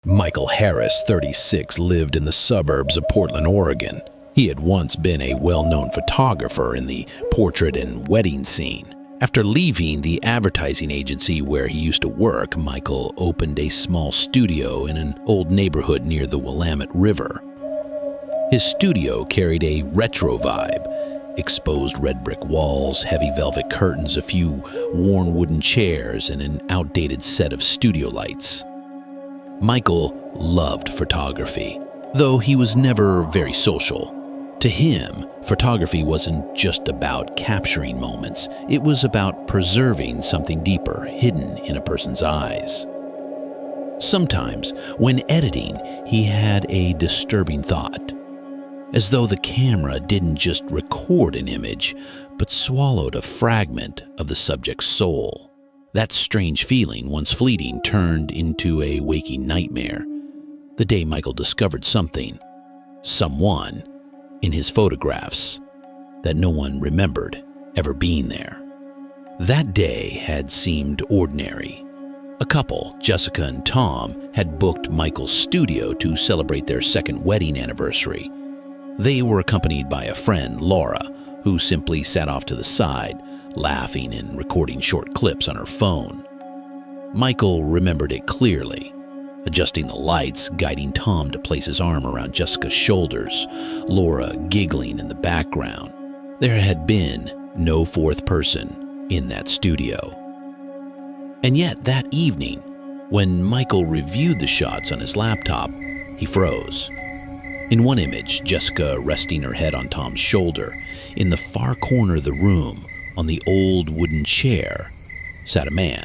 Michael Harris, 36, lived in the suburbs of Portland, Oregon. He had once been a well-known photographer in the portrait and wedding scene. After leaving the advertising agency where he used to work, Michael opened a small studio in an old neighborhood near the Willamette River. His studio carried a retro vibe: exposed red brick walls, heavy velvet curtains, a few worn wooden chairs, and an outdated set of studio lights. Michael loved photography, though he was never very social. To him, photography wasn't just about capturing moments. It was about preserving something deeper, hidden in a person's eyes. Sometimes, when editing, he had a disturbing thought, as though the camera didn't just record an image, but swallowed a fragment of the subject's soul. That strange feeling, once fleeting, turned into a waking nightmare. The day Michael discovered someone, in his photographs that no one remembered ever being there. That day had seemed ordinary. A couple, Jessica and Tom, had booked Michael's studio to celebrate their second wedding anniversary. They were accompanied by a friend, Laura, who simply sat off to the side, laughing and recording short clips on her phone. Michael remembered it clearly, adjusting the lights, guiding Tom to place his arm around Jessica's shoulders, Laura giggling in the background. There had been no fourth person in that studio. And yet that evening, when Michael reviewed the shots on his laptop, he froze. In one image, Jessica resting her head on Tom's shoulder. In the far corner of the room, on the old wooden chair, sat a man.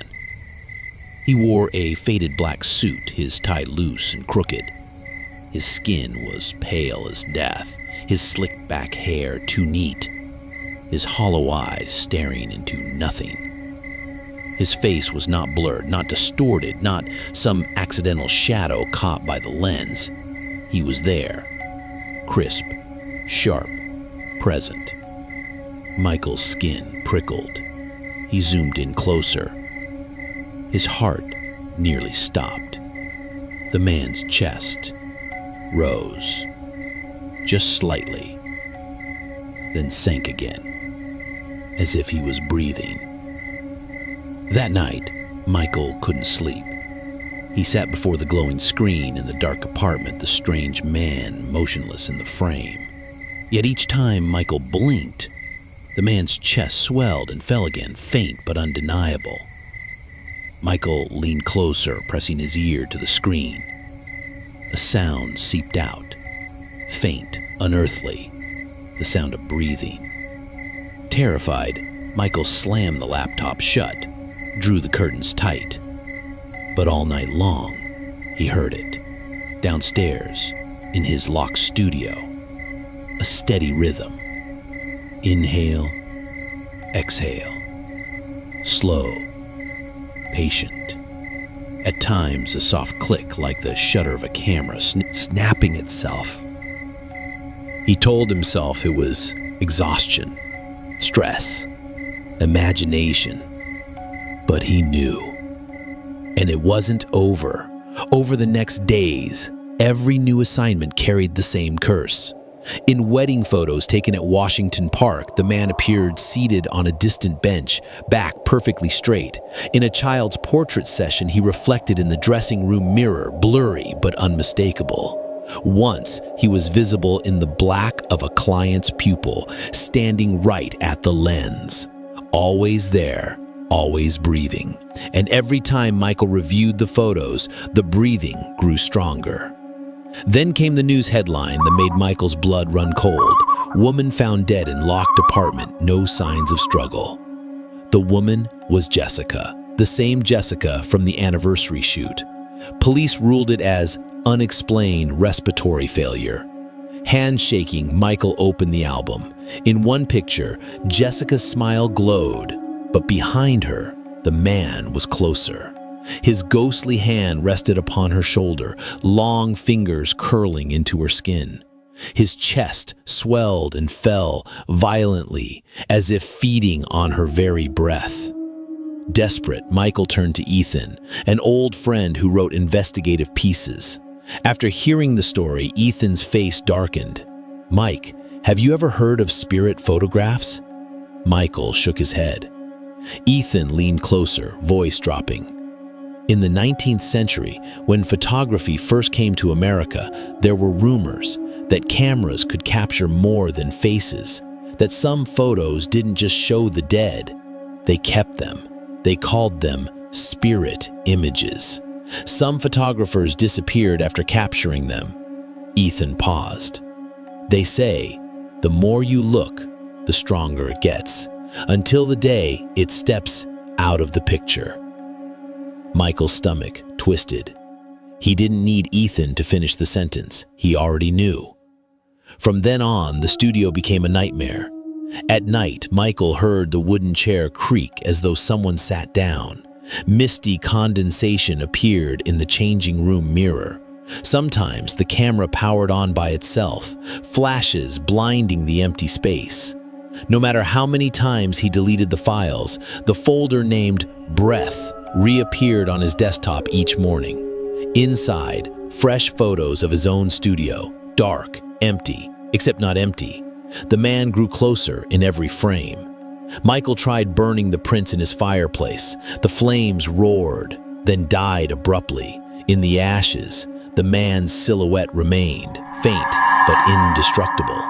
He wore a faded black suit, his tie loose and crooked. His skin was pale as death, his slicked back hair too neat, his hollow eyes staring into nothing. His face was not blurred, not distorted, not some accidental shadow caught by the lens. He was there, crisp, sharp, present. Michael's skin prickled. He zoomed in closer. His heart nearly stopped. The man's chest rose, just slightly, then sank again, as if he was breathing. That night, Michael couldn't sleep. He sat before the glowing screen in the dark apartment, the strange man motionless in the frame. Yet each time Michael blinked, the man's chest swelled and fell again, faint but undeniable. Michael leaned closer, pressing his ear to the screen. A sound seeped out, faint, unearthly, the sound of breathing. Terrified, Michael slammed the laptop shut, drew the curtains tight. But all night long, he heard it, downstairs, in his locked studio. A steady rhythm. Inhale, exhale. Slow, patient. At times, a soft click like the shutter of a camera snapping itself. He told himself it was exhaustion, stress, imagination. But he knew. And it wasn't over. Over the next days, every new assignment carried the same curse. In wedding photos taken at Washington Park, the man appeared seated on a distant bench, back perfectly straight. In a child's portrait session, he reflected in the dressing room mirror, blurry but unmistakable. Once, he was visible in the black of a client's pupil, standing right at the lens. Always there, always breathing. And every time Michael reviewed the photos, the breathing grew stronger. Then came the news headline that made Michael's blood run cold. Woman found dead in locked apartment, no signs of struggle. The woman was Jessica, the same Jessica from the anniversary shoot. Police ruled it as unexplained respiratory failure. Handshaking, Michael opened the album. In one picture, Jessica's smile glowed, but behind her, the man was closer. His ghostly hand rested upon her shoulder, long fingers curling into her skin. His chest swelled and fell violently, as if feeding on her very breath. Desperate, Michael turned to Ethan, an old friend who wrote investigative pieces. After hearing the story, Ethan's face darkened. "Mike, have you ever heard of spirit photographs?" Michael shook his head. Ethan leaned closer, voice dropping. In the 19th century, when photography first came to America, there were rumors that cameras could capture more than faces, that some photos didn't just show the dead, they kept them. They called them spirit images. Some photographers disappeared after capturing them. Ethan paused. "They say, the more you look, the stronger it gets, until the day it steps out of the picture." Michael's stomach twisted. He didn't need Ethan to finish the sentence. He already knew. From then on, the studio became a nightmare. At night, Michael heard the wooden chair creak as though someone sat down. Misty condensation appeared in the changing room mirror. Sometimes the camera powered on by itself, flashes blinding the empty space. No matter how many times he deleted the files, the folder named Breath reappeared on his desktop each morning. Inside, fresh photos of his own studio, dark, empty, except not empty. The man grew closer in every frame. Michael tried burning the prints in his fireplace. The flames roared, then died abruptly. In the ashes, the man's silhouette remained, faint but indestructible.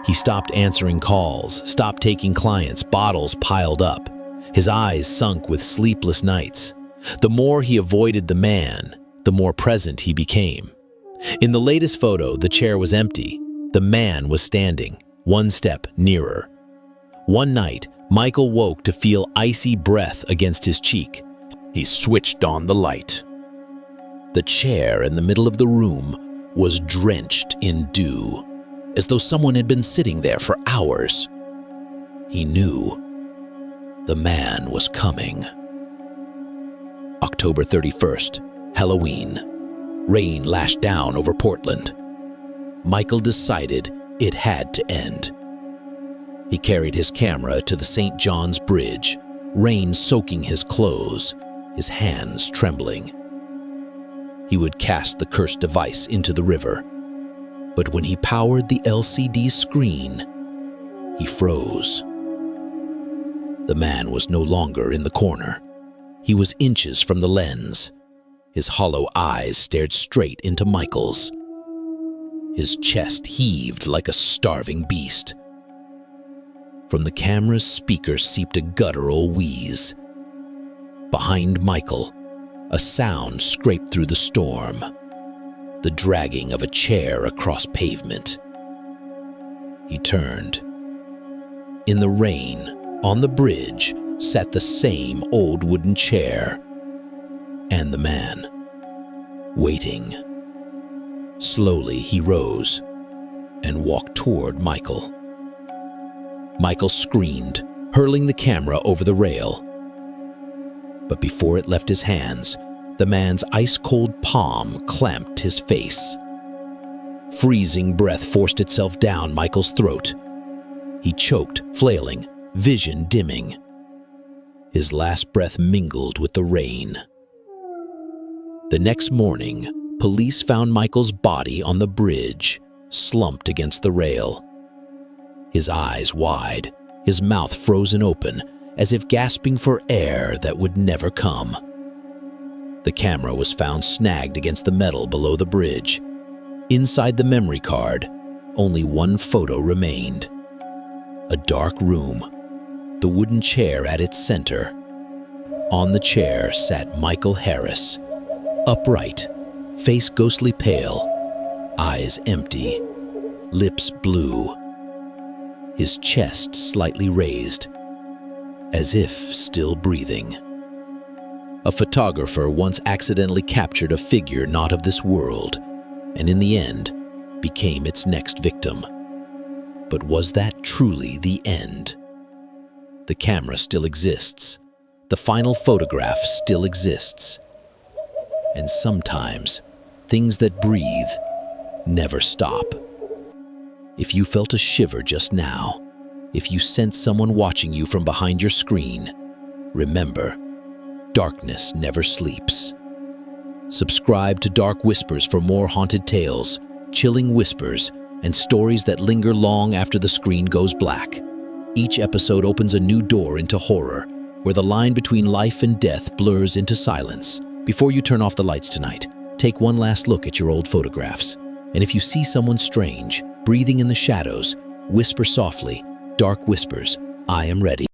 He stopped answering calls, stopped taking clients, bottles piled up. His eyes sunk with sleepless nights. The more he avoided the man, the more present he became. In the latest photo, the chair was empty. The man was standing, one step nearer. One night, Michael woke to feel icy breath against his cheek. He switched on the light. The chair in the middle of the room was drenched in dew, as though someone had been sitting there for hours. He knew the man was coming. October 31st, Halloween. Rain lashed down over Portland. Michael decided it had to end. He carried his camera to the St. John's Bridge, rain soaking his clothes, his hands trembling. He would cast the cursed device into the river, but when he powered the LCD screen, he froze. The man was no longer in the corner. He was inches from the lens. His hollow eyes stared straight into Michael's. His chest heaved like a starving beast. From the camera's speaker seeped a guttural wheeze. Behind Michael, a sound scraped through the storm, the dragging of a chair across pavement. He turned. In the rain, on the bridge, sat the same old wooden chair, and the man, waiting. Slowly he rose and walked toward Michael. Michael screamed, hurling the camera over the rail. But before it left his hands, the man's ice-cold palm clamped his face. Freezing breath forced itself down Michael's throat. He choked, flailing, vision dimming. His last breath mingled with the rain. The next morning, police found Michael's body on the bridge, slumped against the rail. His eyes wide, his mouth frozen open, as if gasping for air that would never come. The camera was found snagged against the metal below the bridge. Inside the memory card, only one photo remained. A dark room, the wooden chair at its center. On the chair sat Michael Harris, upright, face ghostly pale, eyes empty, lips blue, his chest slightly raised, as if still breathing. A photographer once accidentally captured a figure not of this world, and in the end, became its next victim. But was that truly the end? The camera still exists. The final photograph still exists. And sometimes, things that breathe never stop. If you felt a shiver just now, if you sensed someone watching you from behind your screen, remember, darkness never sleeps. Subscribe to Dark Whispers for more haunted tales, chilling whispers, and stories that linger long after the screen goes black. Each episode opens a new door into horror, where the line between life and death blurs into silence. Before you turn off the lights tonight, take one last look at your old photographs. And if you see someone strange, breathing in the shadows, whisper softly, "Dark Whispers, I am ready."